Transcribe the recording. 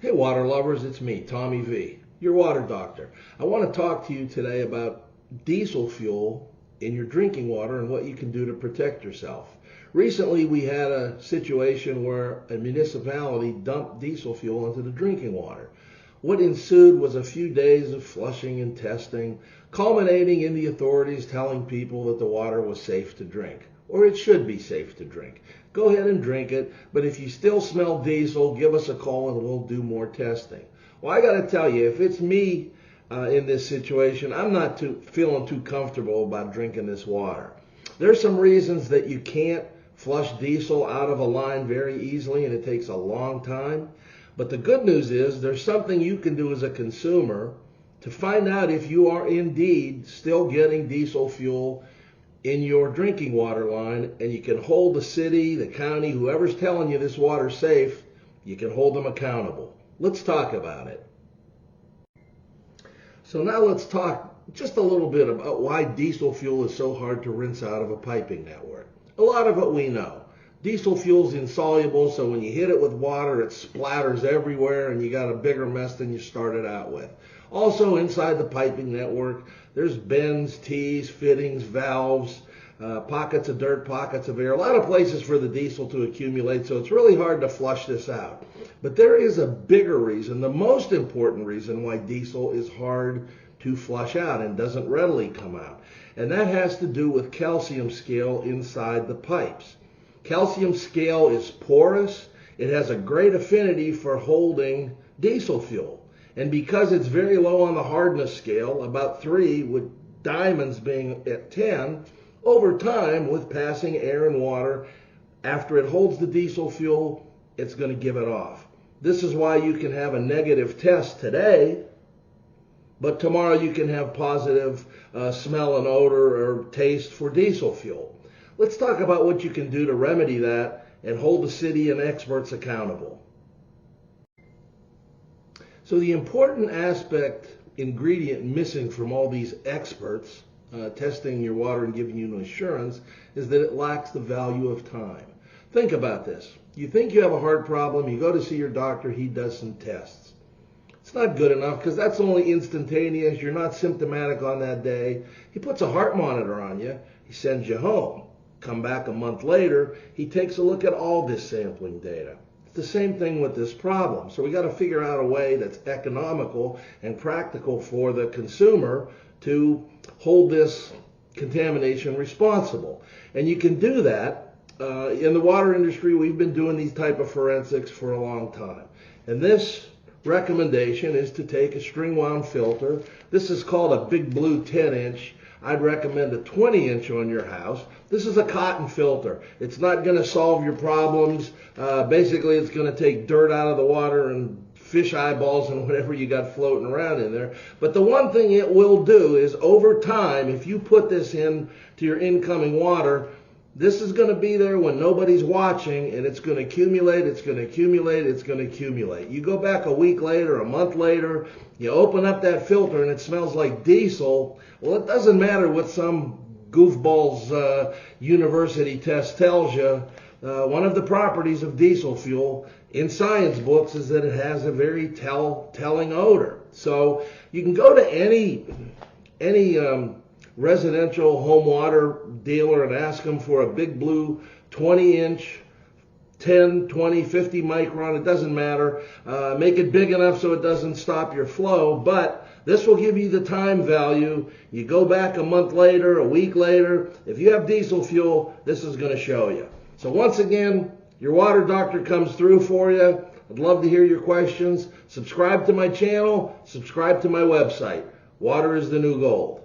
Hey water lovers, it's me, Tommy V, your water doctor. I want to talk to you today about diesel fuel in your drinking water and what you can do to protect yourself. Recently we had a situation where a municipality dumped diesel fuel into the drinking water. What ensued was a few days of flushing and testing, culminating in the authorities telling people that the water was safe to drink, or it should be safe to drink. Go ahead and drink it, but if you still smell diesel, give us a call and we'll do more testing. Well, I got to tell you, if it's me in this situation, I'm not feeling too comfortable about drinking this water. There's some reasons that you can't flush diesel out of a line very easily, and it takes a long time. But the good news is there's something you can do as a consumer to find out if you are indeed still getting diesel fuel in your drinking water line, and you can hold the city, the county, whoever's telling you this water's safe, you can hold them accountable. Let's talk about it. So now let's talk just a little bit about why diesel fuel is so hard to rinse out of a piping network. A lot of it we know. Diesel fuel's insoluble, so when you hit it with water, it splatters everywhere and you got a bigger mess than you started out with. Also inside the piping network, there's bends, tees, fittings, valves, pockets of dirt, pockets of air, a lot of places for the diesel to accumulate, so it's really hard to flush this out. But there is a bigger reason, the most important reason why diesel is hard to flush out and doesn't readily come out. And that has to do with calcium scale inside the pipes. Calcium scale is porous. It has a great affinity for holding diesel fuel. And because it's very low on the hardness scale, about 3, with diamonds being at 10, over time, with passing air and water, after it holds the diesel fuel, it's going to give it off. This is why you can have a negative test today, but tomorrow you can have positive smell and odor or taste for diesel fuel. Let's talk about what you can do to remedy that and hold the city and experts accountable. So the important ingredient missing from all these experts testing your water and giving you an assurance is that it lacks the value of time. Think about this. You think you have a heart problem, you go to see your doctor, he does some tests. It's not good enough because that's only instantaneous. You're not symptomatic on that day. He puts a heart monitor on you. He sends you home. Come back a month later, he takes a look at all this sampling data. It's the same thing with this problem. So we got to figure out a way that's economical and practical for the consumer to hold this contamination responsible. And you can do that. In the water industry, we've been doing these type of forensics for a long time. And this recommendation is to take a string wound filter. This is called a Big Blue 10-inch. I'd recommend a 20-inch on your house. This is a cotton filter. It's not going to solve your problems. Basically, it's going to take dirt out of the water and fish eyeballs and whatever you got floating around in there. But the one thing it will do is over time, if you put this in to your incoming water, this is going to be there when nobody's watching, and it's going to accumulate, it's going to accumulate, it's going to accumulate. You go back a week later, a month later, you open up that filter and it smells like diesel. Well, it doesn't matter what some goofball's university test tells you. One of the properties of diesel fuel in science books is that it has a very telling odor. So you can go to any residential home water dealer and ask them for a Big Blue 20-inch, 10, 20, 50 micron, it doesn't matter. Make it big enough so it doesn't stop your flow, but this will give you the time value. You go back a month later, a week later, if you have diesel fuel, this is going to show you. So once again, your water doctor comes through for you. I'd love to hear your questions. Subscribe to my channel, subscribe to my website. Water is the new gold.